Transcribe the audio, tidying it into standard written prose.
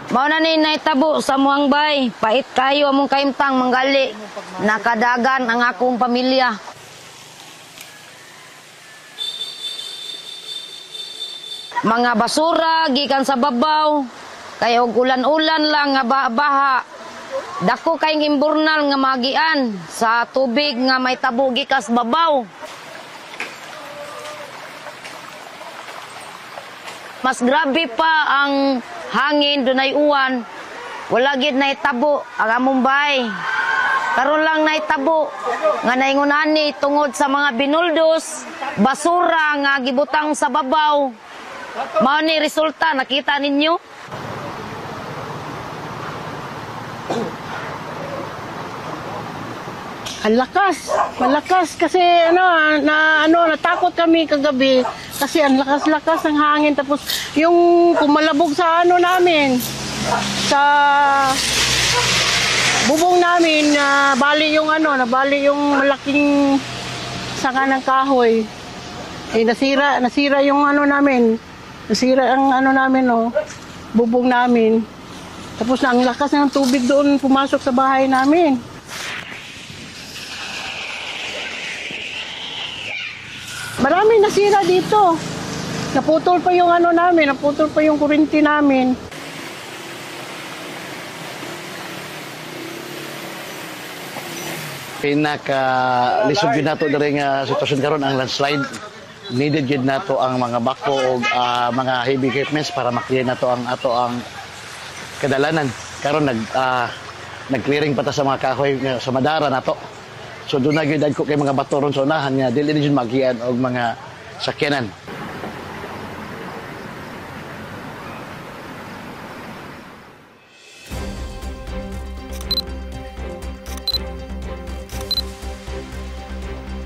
Mao na ni naitabo sa muang bay, pait kayo among kaimtang manggali, nakadagan ang akong pamilya. Mga basura gikan sa babaw, kay og ulan-ulan lang nga baha. Dako kayong imburnal nga magian sa tubig nga may tabo gikas babaw. Mas grabe pa ang hangin, dunay uwan, wala gid naitabo ang among bay. Karon lang naitabo nga naingunani tungod sa mga binuldos, basura nga gibutang sa babaw. Mao ni resulta, nakita ninyo? Ang lakas, malakas kasi natakot kami kagabi kasi ang lakas-lakas ng hangin, tapos yung kumalabog sa namin, sa bubong namin, nabali yung malaking sanga ng kahoy. Nasira yung namin. Nasira ang namin, bubong namin. Tapos ang lakas ng tubig doon pumasok sa bahay namin. Maraming nasira dito. Naputol pa yung namin, naputol pa yung kuryente namin. Pinaka-lisod yun nato diri nga sitwasyon karon ang landslide. Needed yun nato ang mga bako o mga heavy equipments para makliya nato ang kadalanan. Karon nag-clearing pa ta sa mga kahoy sa madara nato. So doon na gyud ko kay mga bato ron sa unahan nga dili din magian og mga sakyanan.